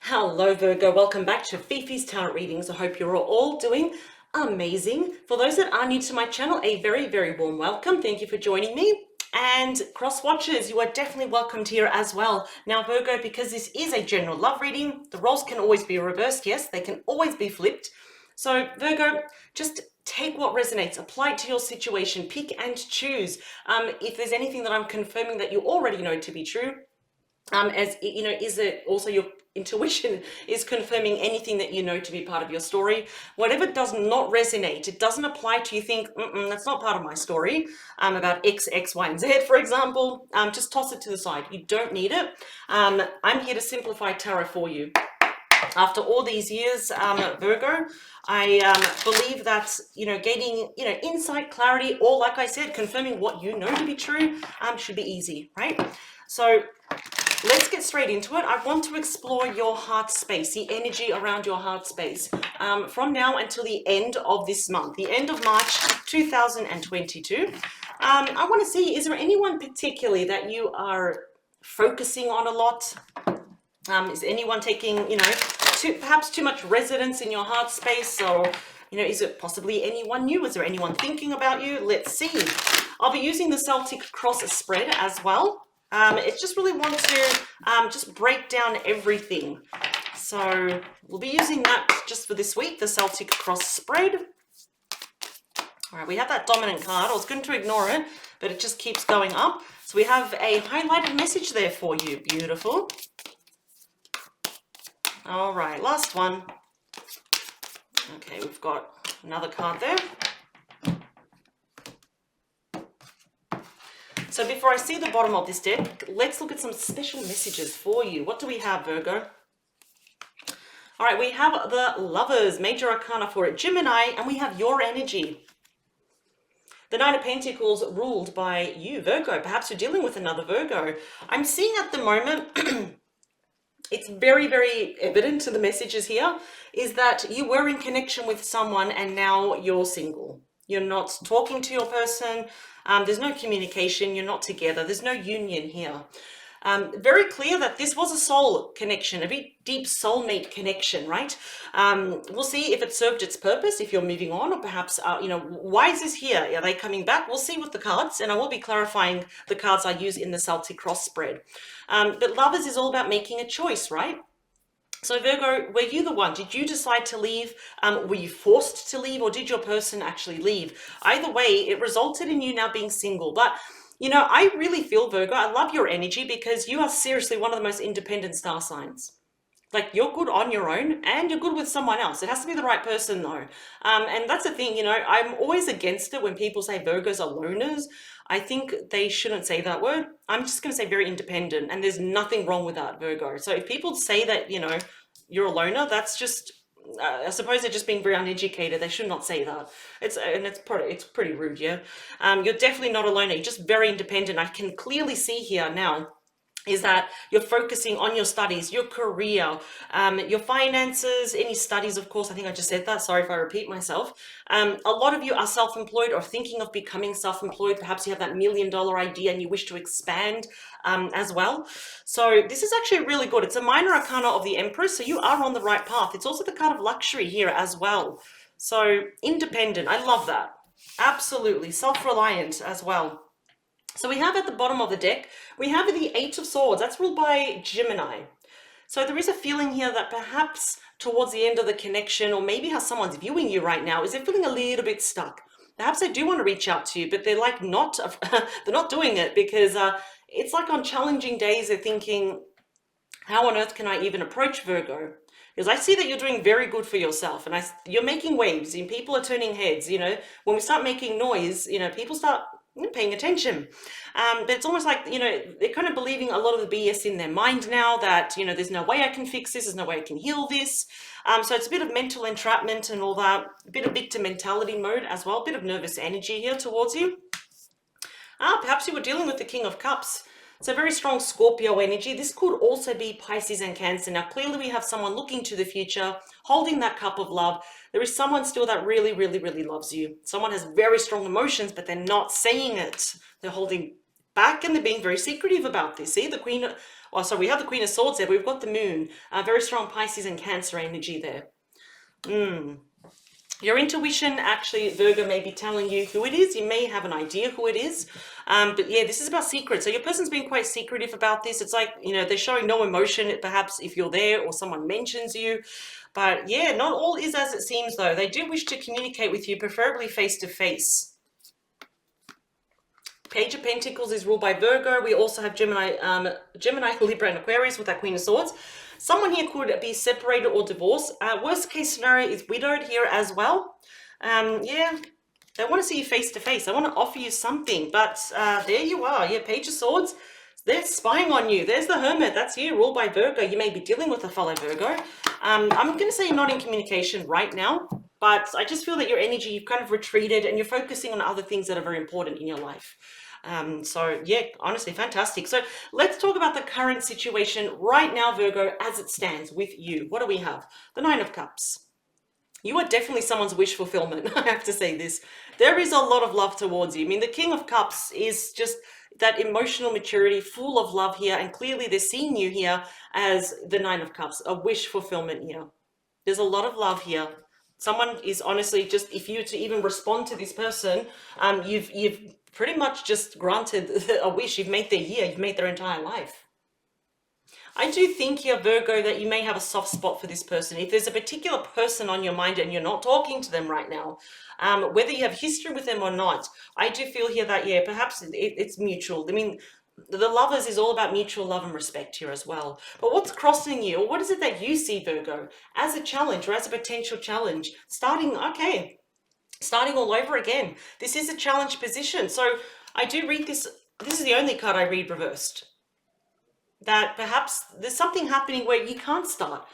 Hello Virgo, welcome back to Fifi's Tarot Readings. I hope you're all doing amazing. For those that are new to my channel, a very warm welcome. Thank you for joining me. And cross watchers, you are definitely welcomed here as well. Now Virgo, because this is a general love reading, the roles can always be reversed. Yes, they can always be flipped. So Virgo, just take what resonates, apply it to your situation, pick and choose. If there's anything that I'm confirming that you already know to be true, as you know, is it also your intuition is confirming anything that you know to be part of your story? Whatever does not resonate, it doesn't apply to you, think that's not part of my story, about X, Y, and Z, for example, just toss it to the side. You don't need it. I'm here to simplify tarot for you. After all these years, Virgo, I believe that, gaining, insight, clarity, or like I said, confirming what you know to be true, should be easy, right? So let's get straight into it. I want to explore your heart space, the energy around your heart space, from now until the end of this month, the end of March 2022. I want to see, is there anyone particularly that you are focusing on a lot? Is anyone taking, perhaps too much residence in your heart space? Or, is it possibly anyone new? Is there anyone thinking about you? Let's see. I'll be using the Celtic cross spread as well. It's just really want to just break down everything. So we'll be using that just for this week, the Celtic cross spread. All right, we have that dominant card. I was going to ignore it, but it just keeps going up. So we have a highlighted message there for you. Beautiful. All right, last one. Okay, we've got another card there. So before I see the bottom of this deck, let's look at some special messages for you. What do we have, Virgo? All right, we have the Lovers, Major Arcana for it, Gemini, and we have your energy. The Nine of Pentacles ruled by you, Virgo. Perhaps you're dealing with another Virgo. I'm seeing at the moment, it's very evident to the messages here, is that you were in connection with someone and now you're single. You're not talking to your person. There's no communication. You're not together. There's no union here. Very clear that this was a soul connection, a very deep soulmate connection, right? We'll see if it served its purpose, if you're moving on, or perhaps, why is this here? Are they coming back? We'll see with the cards, and I will be clarifying the cards I use in the Celtic cross spread. But Lovers is all about making a choice, right? So Virgo, were you the one? Did you decide to leave? Were you forced to leave, or did your person actually leave? Either way, it resulted in you now being single. But, I really feel, Virgo, I love your energy because you are seriously one of the most independent star signs. Like, you're good on your own and you're good with someone else. It has to be the right person though. And that's the thing, I'm always against it when people say Virgos are loners. I think they shouldn't say that word. I'm just going to say very independent, and there's nothing wrong with that, Virgo. So if people say that, you're a loner, that's just, I suppose they're just being very uneducated. They should not say that. It's pretty rude, yeah. You're definitely not a loner. You're just very independent. I can clearly see here now is that you're focusing on your studies, your career, your finances, any studies, of course. I think I just said that. Sorry if I repeat myself. A lot of you are self-employed or thinking of becoming self-employed. Perhaps you have that $1 million idea and you wish to expand as well. So this is actually really good. It's a minor arcana of the Empress, so you are on the right path. It's also the card of luxury here as well. So independent, I love that. Absolutely, self-reliant as well. So we have at the bottom of the deck, we have the Eight of Swords. That's ruled by Gemini. So there is a feeling here that perhaps towards the end of the connection, or maybe how someone's viewing you right now, is they're feeling a little bit stuck. Perhaps they do want to reach out to you, but they're like not, they're not doing it because it's like on challenging days, they're thinking, how on earth can I even approach Virgo? Because I see that you're doing very good for yourself, and you're making waves, and people are turning heads. When we start making noise, people start paying attention. But it's almost like, they're kind of believing a lot of the BS in their mind now that, there's no way I can fix this, there's no way I can heal this. So it's a bit of mental entrapment and all that, a bit of victim mentality mode as well, a bit of nervous energy here towards you. Perhaps you were dealing with the King of Cups. So very strong Scorpio energy. This could also be Pisces and Cancer. Now, clearly we have someone looking to the future, holding that cup of love. There is someone still that really loves you. Someone has very strong emotions, but they're not saying it. They're holding back and they're being very secretive about this. See, the Queen Oh, so we have the Queen of Swords there, but we've got the Moon. Very strong Pisces and Cancer energy there. Your intuition, actually, Virgo, may be telling you who it is. You may have an idea who it is. But yeah, this is about secrets. So your person's being quite secretive about this. It's like, you know, they're showing no emotion, perhaps if you're there or someone mentions you. But yeah, not all is as it seems, though. They do wish to communicate with you, preferably face to face. Page of Pentacles is ruled by Virgo. We also have Gemini, Libra, and Aquarius with that Queen of Swords. Someone here could be separated or divorced. Worst case scenario is widowed here as well. Yeah, they want to see you face to face. They want to offer you something, but there you are. Yeah, Page of Swords. They're spying on you. There's the Hermit. That's you, ruled by Virgo. You may be dealing with a fellow Virgo. I'm going to say you're not in communication right now, but I just feel that your energy, you've kind of retreated and you're focusing on other things that are very important in your life. So yeah, honestly, fantastic. So let's talk about the current situation right now, Virgo, as it stands with you. What do we have? The Nine of Cups. You are definitely someone's wish fulfillment. I have to say this. There is a lot of love towards you. I mean, the King of Cups is just that emotional maturity, full of love here. And clearly they're seeing you here as the Nine of Cups, a wish fulfillment here. There's a lot of love here. Someone is honestly just, if you to even respond to this person, you've pretty much just granted a wish. You've made their year. You've made their entire life. I do think here, Virgo, that you may have a soft spot for this person. If there's a particular person on your mind and you're not talking to them right now, whether you have history with them or not, I do feel here that, yeah, perhaps it's mutual. I mean, the Lovers is all about mutual love and respect here as well. But what's crossing you, or what is it that you see, Virgo, as a challenge or as a potential challenge? Starting all over again. This is a challenge position. So I do read this. This is the only card I read reversed. That perhaps there's something happening where you can't start,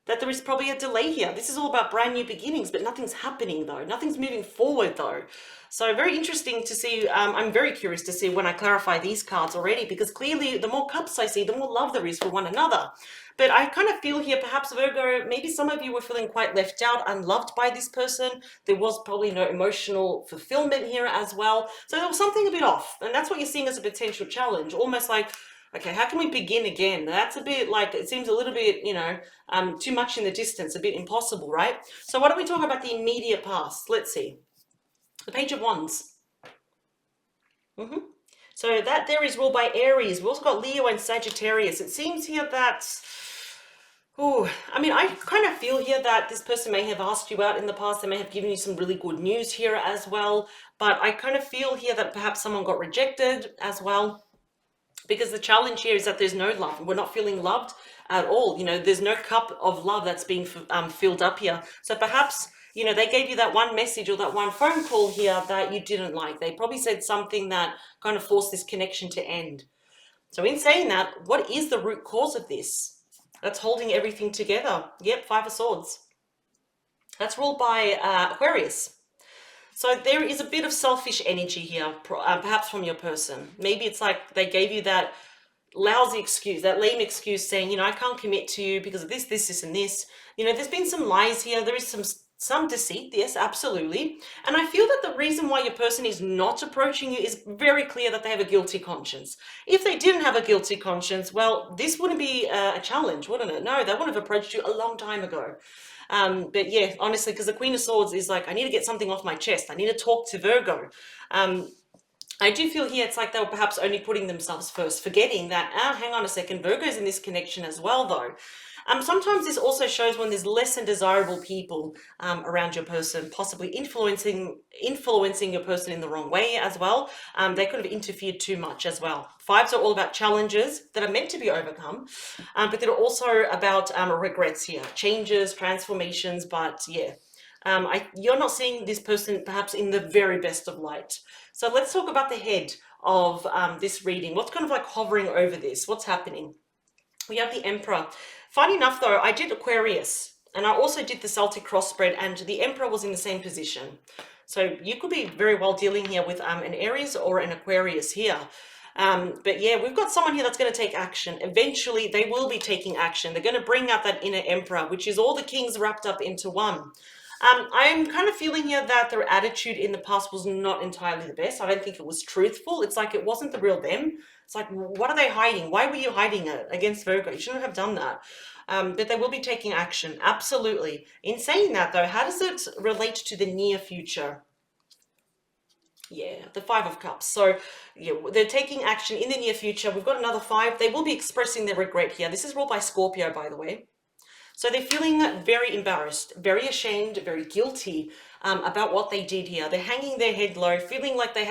that there is probably a delay here. This is all about brand new beginnings, but nothing's happening though. Nothing's moving forward though. So very interesting to see. I'm very curious to see when I clarify these cards already, because clearly the more cups I see, the more love there is for one another. But I kind of feel here, perhaps Virgo, maybe some of you were feeling quite left out, unloved by this person. There was probably no emotional fulfillment here as well. So there was something a bit off. And that's what you're seeing as a potential challenge, almost like, okay, how can we begin again? That's a bit like, it seems a little bit, you know, too much in the distance, a bit impossible, right? So why don't we talk about the immediate past? Let's see. The Page of Wands. So that there is ruled by Aries. We've also got Leo and Sagittarius. It seems here that, oh, I mean, I kind of feel here that this person may have asked you out in the past. They may have given you some really good news here as well. But I kind of feel here that perhaps someone got rejected as well. Because the challenge here is that there's no love. We're not feeling loved at all. You know, there's no cup of love that's being filled up here. So perhaps, you know, they gave you that one message or that one phone call here that you didn't like. They probably said something that kind of forced this connection to end. So in saying that, what is the root cause of this? That's holding everything together. Yep, Five of Swords. That's ruled by Aquarius. So there is a bit of selfish energy here, perhaps from your person. Maybe it's like they gave you that lousy excuse, that lame excuse saying, you know, I can't commit to you because of this, this, and this. You know, there's been some lies here. There is some deceit, yes, absolutely. And I feel that the reason why your person is not approaching you is very clear that they have a guilty conscience. If they didn't have a guilty conscience, well, this wouldn't be a challenge, wouldn't it? No, they would have approached you a long time ago. But yeah, honestly, because the Queen of Swords is like, I need to get something off my chest. I need to talk to Virgo. I do feel here it's like they were perhaps only putting themselves first, forgetting that, hang on a second, Virgo's in this connection as well, though. Sometimes this also shows when there's less than desirable people around your person, possibly influencing your person in the wrong way as well. They could have interfered too much as well. Fives are all about challenges that are meant to be overcome, but they're also about regrets here, changes, transformations, but yeah. You're not seeing this person perhaps in the very best of light. So let's talk about the head of this reading. What's kind of like hovering over this? What's happening? We have the Emperor. Funny enough, though, I did Aquarius and I also did the Celtic cross spread, and the Emperor was in the same position. So you could be very well dealing here with an Aries or an Aquarius here. But yeah, we've got someone here that's going to take action. Eventually, they will be taking action. They're going to bring out that inner Emperor, which is all the kings wrapped up into one. I'm kind of feeling here that their attitude in the past was not entirely the best. I don't think it was truthful. It's like it wasn't the real them. It's like, what are they hiding? Why were you hiding it against Virgo? You shouldn't have done that. But they will be taking action. Absolutely. In saying that, though, how does it relate to the near future? Yeah, the Five of Cups. So, yeah, they're taking action in the near future. We've got another five. They will be expressing their regret here. This is ruled by Scorpio, by the way. So they're feeling very embarrassed, very ashamed, very guilty about what they did here. They're hanging their head low, feeling like they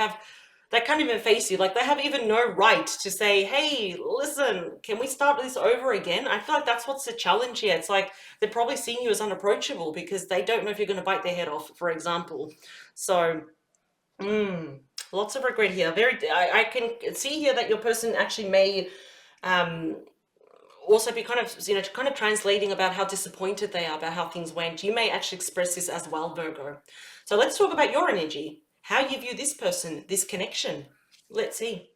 can't even face you. Like they have even no right to say, hey, listen, can we start this over again? I feel like that's what's the challenge here. It's like they're probably seeing you as unapproachable because they don't know if you're going to bite their head off, for example. So, lots of regret here. I can see here that your person actually may also be kind of translating about how disappointed they are about how things went. You may actually express this as well, Virgo. So let's talk about your energy, how you view this person, this connection. Let's see.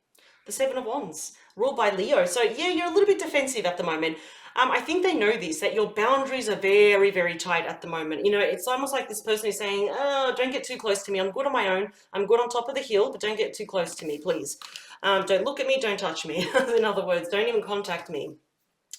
The Seven of Wands, ruled by Leo. So yeah, you're a little bit defensive at the moment. I think they know this, that your boundaries are very, very tight at the moment. You know, it's almost like this person is saying, oh, don't get too close to me. I'm good on my own. I'm good on top of the hill, but don't get too close to me, please. Don't look at me. Don't touch me. In other words, don't even contact me.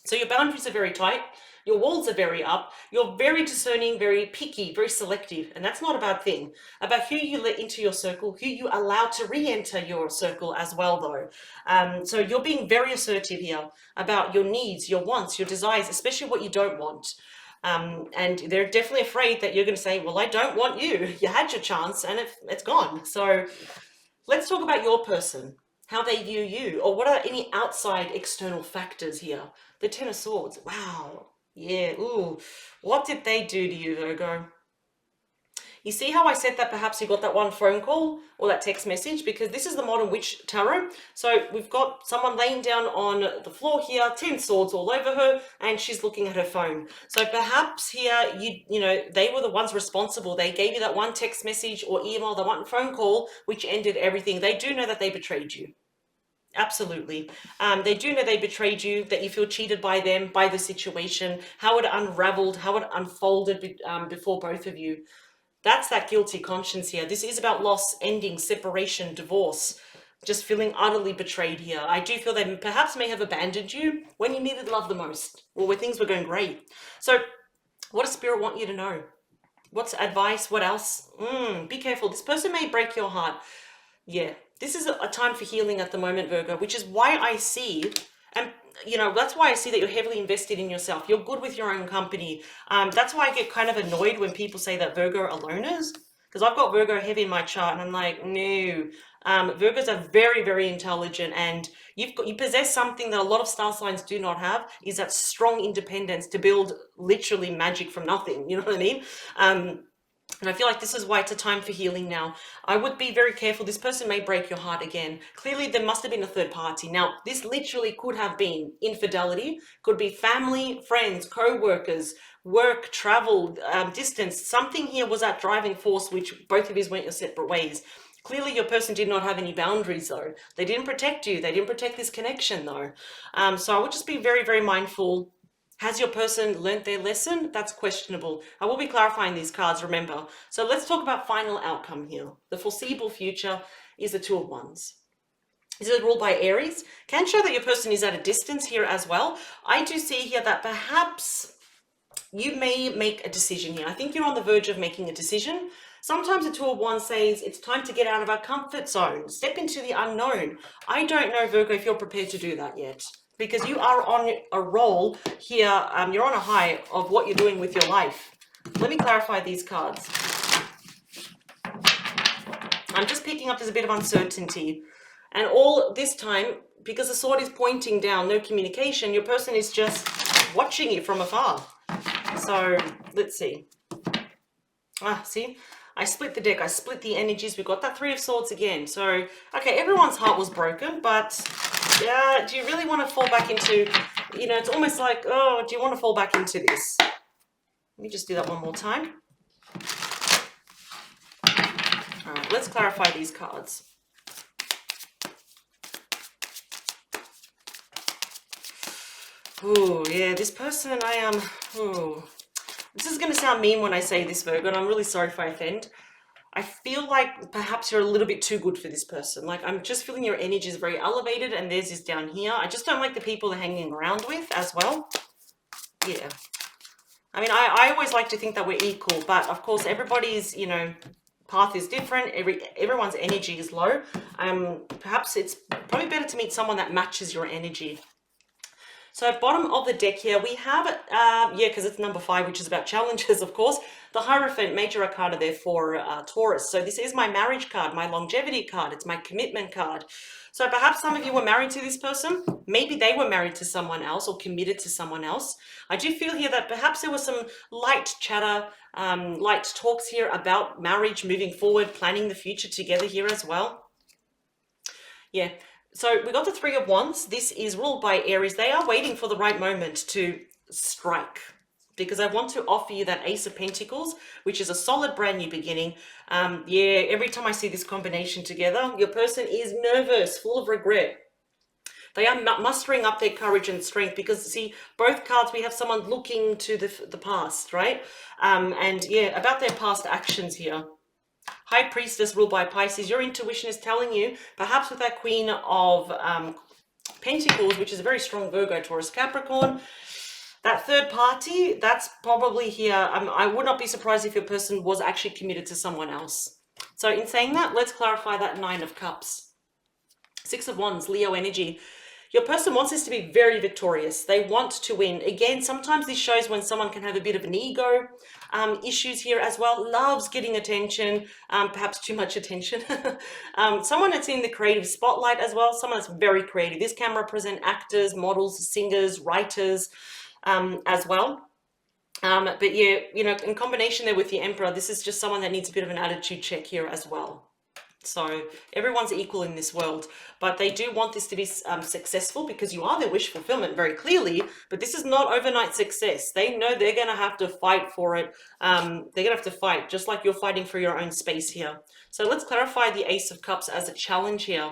So your boundaries are very tight, your walls are very up, you're very discerning, very picky, very selective, and that's not a bad thing. About who you let into your circle, who you allow to re-enter your circle as well, though. So you're being very assertive here about your needs, your wants, your desires, especially what you don't want. And they're definitely afraid that you're going to say, well, I don't want you. You had your chance and it's gone. So let's talk about your person, how they view you, or what are any outside external factors here? The Ten of Swords. Wow. Yeah. Ooh. What did they do to you, Virgo? You see how I said that perhaps you got that one phone call or that text message? Because this is the Modern Witch Tarot. So we've got someone laying down on the floor here, 10 swords all over her, and she's looking at her phone. So perhaps here, you know, they were the ones responsible. They gave you that one text message or email, that one phone call, which ended everything. They do know that they betrayed you. Absolutely. They do know they betrayed you, that you feel cheated by them, by the situation, how it unraveled, how it unfolded before both of you. That's that guilty conscience here. This is about loss, ending, separation, divorce, just feeling utterly betrayed here. I do feel they perhaps may have abandoned you when you needed love the most, or when things were going great. So what does Spirit want you to know? What's advice? What else? Be careful. This person may break your heart. Yeah, this is a time for healing at the moment, Virgo, which is why I see, and you know, that's why I see that you're heavily invested in yourself. You're good with your own company. That's why I get kind of annoyed when people say that Virgo are loners, because I've got Virgo heavy in my chart, and I'm like, no. Virgos are very, very intelligent, and you possess something that a lot of star signs do not have, is that strong independence to build literally magic from nothing. You know what I mean? And I feel like this is why it's a time for healing now. I would be very careful. This person may break your heart again. Clearly, there must have been a third party. Now, this literally could have been infidelity, could be family, friends, co-workers, work, travel, distance. Something here was that driving force which both of you went your separate ways. Clearly, your person did not have any boundaries, though. They didn't protect you. They didn't protect this connection, though. So I would just be very, very mindful. Has your person learnt their lesson? That's questionable. I will be clarifying these cards, remember. So let's talk about final outcome here. The foreseeable future is the Two of Wands. This is ruled by Aries. Can show that your person is at a distance here as well. I do see here that perhaps you may make a decision here. I think you're on the verge of making a decision. Sometimes the Two of Wands says it's time to get out of our comfort zone, step into the unknown. I don't know, Virgo, if you're prepared to do that yet, because you are on a roll here. You're on a high of what you're doing with your life. Let me clarify these cards. I'm just picking up there's a bit of uncertainty. And all this time, because the sword is pointing down, no communication, your person is just watching you from afar. So let's see. See? I split the deck. I split the energies. We've got that Three of Swords again. So, okay, everyone's heart was broken, but yeah, do you really want to fall back into, you know, it's almost like, oh, do you want to fall back into this? Let me just do that one more time. All right, let's clarify these cards. Oh, yeah, this person, this is going to sound mean when I say this, Virgo, and I'm really sorry if I offend. I feel like perhaps you're a little bit too good for this person. Like, I'm just feeling your energy is very elevated and theirs is down here. I just don't like the people they're hanging around with as well. Yeah. I mean, I always like to think that we're equal, but of course everybody's, you know, path is different. Everyone's energy is low. Perhaps it's probably better to meet someone that matches your energy. So bottom of the deck here, we have, yeah, because it's number 5, which is about challenges, of course. The Hierophant, major arcana there for Taurus. So this is my marriage card, my longevity card. It's my commitment card. So perhaps some of you were married to this person. Maybe they were married to someone else or committed to someone else. I do feel here that perhaps there was some light chatter, light talks here about marriage, moving forward, planning the future together here as well. Yeah. So we got the 3 of Wands. This is ruled by Aries. They are waiting for the right moment to strike, because I want to offer you that Ace of Pentacles, which is a solid brand new beginning. Yeah, every time I see this combination together, your person is nervous, full of regret. They are mustering up their courage and strength, because see, both cards, we have someone looking to the past, right? And yeah, about their past actions here. High Priestess ruled by Pisces, your intuition is telling you, perhaps with that Queen of Pentacles, which is a very strong Virgo, Taurus, Capricorn, that third party, that's probably here. I would not be surprised if your person was actually committed to someone else. So in saying that, let's clarify that 9 of Cups. 6 of Wands, Leo energy. Your person wants this to be very victorious. They want to win. Again, sometimes this shows when someone can have a bit of an ego issues here as well. Loves getting attention, perhaps too much attention. Someone that's in the creative spotlight as well. Someone that's very creative. This can represent actors, models, singers, writers as well. But yeah, you know, in combination there with the Emperor, this is just someone that needs a bit of an attitude check here as well. So everyone's equal in this world, but they do want this to be successful, because you are their wish fulfillment very clearly, but this is not overnight success. They know they're going to have to fight for it. They're going to have to fight, just like you're fighting for your own space here. So let's clarify the Ace of Cups as a challenge here.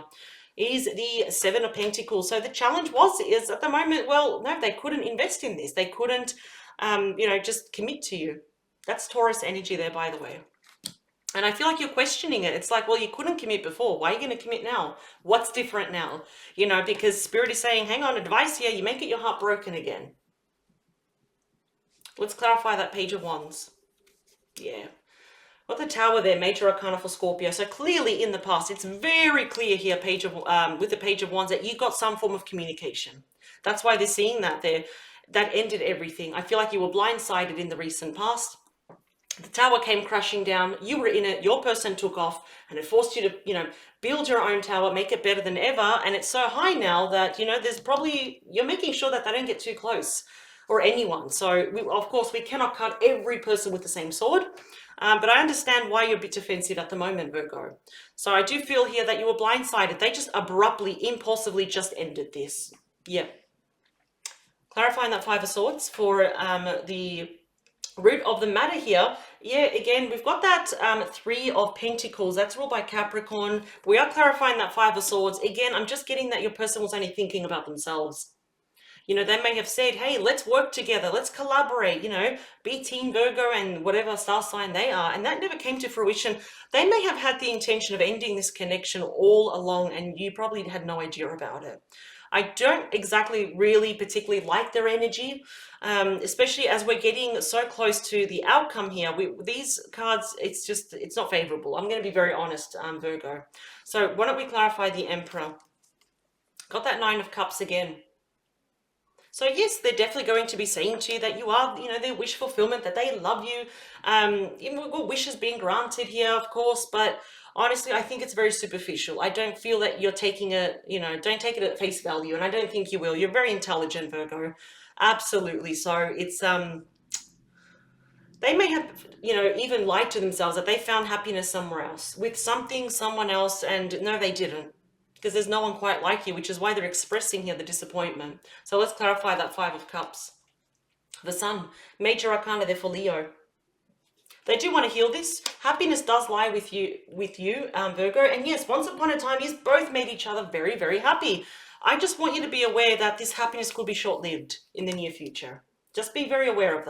Is the 7 of Pentacles. So the challenge is at the moment, well, no, they couldn't invest in this. They couldn't, you know, just commit to you. That's Taurus energy there, by the way. And I feel like you're questioning it. It's like, well, you couldn't commit before. Why are you going to commit now? What's different now? You know, because Spirit is saying, hang on, advice here. You may get your heart broken again. Let's clarify that Page of Wands. Yeah. Got the Tower there, major arcana for Scorpio. So clearly in the past, it's very clear here, with the Page of Wands, that you got some form of communication. That's why they're seeing that there. That ended everything. I feel like you were blindsided in the recent past. The tower came crashing down, you were in it, your person took off, and it forced you to, you know, build your own tower, make it better than ever. And it's so high now that, you know, you're making sure that they don't get too close, or anyone. So of course we cannot cut every person with the same sword, but I understand why you're a bit defensive at the moment, Virgo. So I do feel here that you were blindsided. They just abruptly, impulsively just ended this. Yeah. Clarifying that 5 of Swords for the root of the matter here. Yeah, again, we've got that 3 of Pentacles. That's ruled by Capricorn. We are clarifying that 5 of Swords. Again, I'm just getting that your person was only thinking about themselves. You know, they may have said, hey, let's work together. Let's collaborate, you know, be Team Virgo and whatever star sign they are. And that never came to fruition. They may have had the intention of ending this connection all along, and you probably had no idea about it. I don't exactly really particularly like their energy, especially as we're getting so close to the outcome here. These cards, it's not favorable. I'm going to be very honest, Virgo. So why don't we clarify the Emperor? Got that 9 of Cups again. So yes, they're definitely going to be saying to you that you are, you know, their wish fulfillment, that they love you. Wishes being granted here, of course, but honestly, I think it's very superficial. I don't feel that you're taking it, you know, don't take it at face value, and I don't think you will. You're very intelligent, Virgo. Absolutely. So it's, they may have, you know, even lied to themselves that they found happiness somewhere else, with someone else, and no, they didn't. Because there's no one quite like you, which is why they're expressing here the disappointment. So let's clarify that 5 of Cups. The Sun, major arcana there for Leo. They do want to heal this. Happiness does lie with you, Virgo. And yes, once upon a time, you both made each other very, very happy. I just want you to be aware that this happiness could be short-lived in the near future. Just be very aware of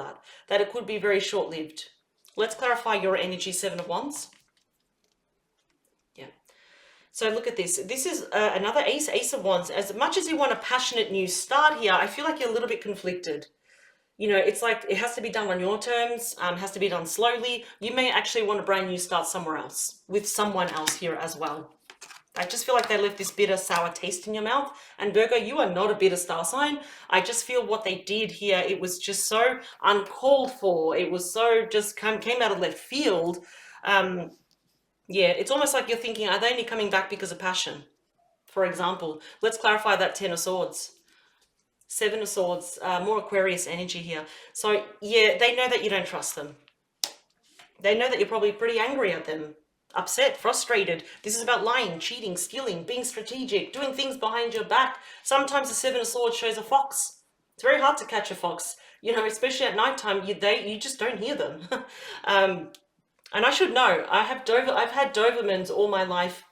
that it could be very short-lived. Let's clarify your energy, 7 of Wands. So look at this. This is another Ace of Wands. As much as you want a passionate new start here, I feel like you're a little bit conflicted. You know, it's like it has to be done on your terms, has to be done slowly. You may actually want a brand new start somewhere else, with someone else here as well. I just feel like they left this bitter, sour taste in your mouth. And Virgo, you are not a bitter star sign. I just feel what they did here, it was just so uncalled for. It was so just came out of left field. Yeah, it's almost like you're thinking, are they only coming back because of passion? For example, let's clarify that Ten of Swords. Seven of Swords, more Aquarius energy here. So yeah, they know that you don't trust them. They know that you're probably pretty angry at them, upset, frustrated. This is about lying, cheating, stealing, being strategic, doing things behind your back. Sometimes the Seven of Swords shows a fox. It's very hard to catch a fox, you know, especially at nighttime. You just don't hear them. And I should know, I've had Dobermans all my life.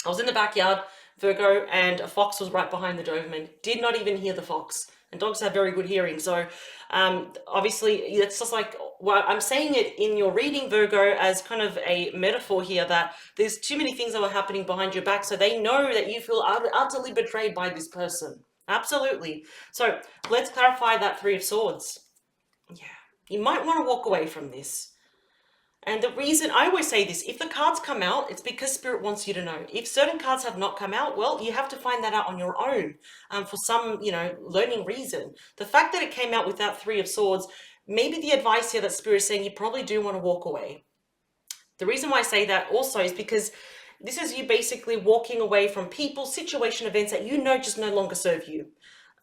I was in the backyard, Virgo, and a fox was right behind the Doberman. Did not even hear the fox. And dogs have very good hearing. So obviously, it's just like, well, I'm saying it in your reading, Virgo, as kind of a metaphor here that there's too many things that were happening behind your back. So they know that you feel utterly betrayed by this person. Absolutely. So let's clarify that Three of Swords. Yeah, you might want to walk away from this. And the reason, I always say this, if the cards come out, it's because Spirit wants you to know. If certain cards have not come out, well, you have to find that out on your own for some, you know, learning reason. The fact that it came out with that Three of Swords, maybe the advice here that Spirit is saying you probably do want to walk away. The reason why I say that also is because this is you basically walking away from people, situation, events that you know just no longer serve you.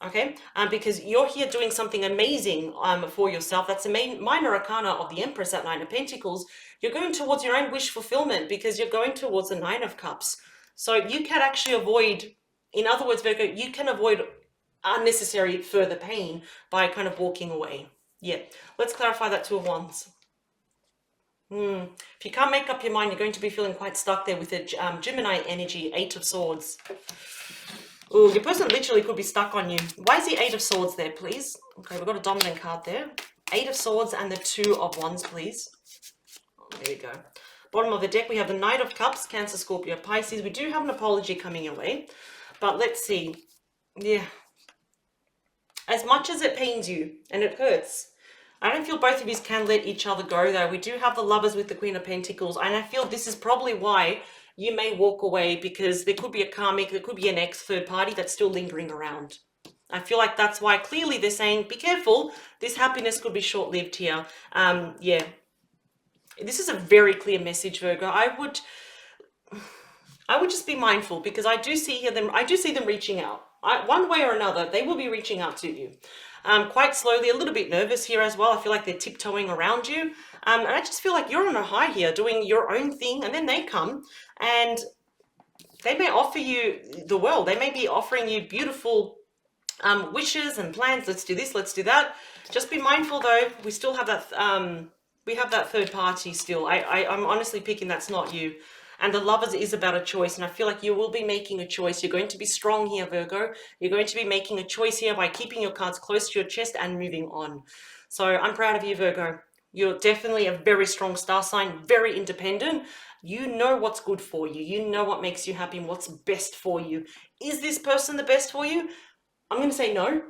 Okay, because you're here doing something amazing for yourself. That's the minor arcana of the Empress at Nine of Pentacles. You're going towards your own wish fulfillment because you're going towards the Nine of Cups. So you can actually avoid, in other words, Virgo, you can avoid unnecessary further pain by kind of walking away. Yeah, let's clarify that Two of Wands. If you can't make up your mind, you're going to be feeling quite stuck there with the Gemini energy, Eight of Swords. Oh, your person literally could be stuck on you. Why is the Eight of Swords there, please? Okay, we've got a dominant card there. Eight of Swords and the Two of Wands, please. Oh, there we go. Bottom of the deck, we have the Knight of Cups, Cancer, Scorpio, Pisces. We do have an apology coming your way. But let's see. Yeah. As much as it pains you and it hurts, I don't feel both of you can let each other go, though. We do have the Lovers with the Queen of Pentacles. And I feel this is probably why you may walk away, because there could be a karmic, there could be an ex third party that's still lingering around. I feel like that's why clearly they're saying, be careful, this happiness could be short-lived here. Yeah, this is a very clear message, Virgo. I would just be mindful, because I do see them reaching out. One way or another, they will be reaching out to you. Quite slowly, a little bit nervous here as well. I feel like they're tiptoeing around you. And I just feel like you're on a high here, doing your own thing, and then they come and they may offer you the world. They may be offering you beautiful wishes and plans. Let's do this, let's do that. Just be mindful, though. We still have that, we have that third party still. I'm honestly picking that's not you. And the Lovers is about a choice, and I feel like you will be making a choice. You're going to be strong here, Virgo. You're going to be making a choice here by keeping your cards close to your chest and moving on. So I'm proud of you, Virgo. You're definitely a very strong star sign, very independent. You know what's good for you. You know what makes you happy and what's best for you. Is this person the best for you? I'm going to say no.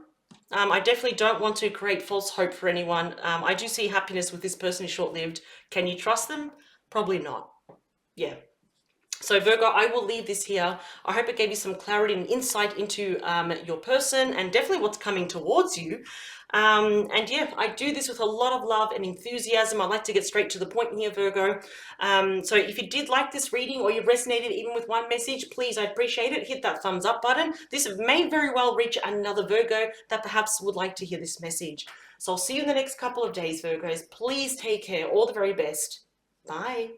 I definitely don't want to create false hope for anyone. I do see happiness with this person is short-lived. Can you trust them? Probably not. Yeah. So Virgo, I will leave this here. I hope it gave you some clarity and insight into your person and definitely what's coming towards you. And yeah, I do this with a lot of love and enthusiasm. I like to get straight to the point here, Virgo. So if you did like this reading or you resonated even with one message, please, I'd appreciate it. Hit that thumbs up button. This may very well reach another Virgo that perhaps would like to hear this message. So I'll see you in the next couple of days, Virgos. Please take care. All the very best. Bye.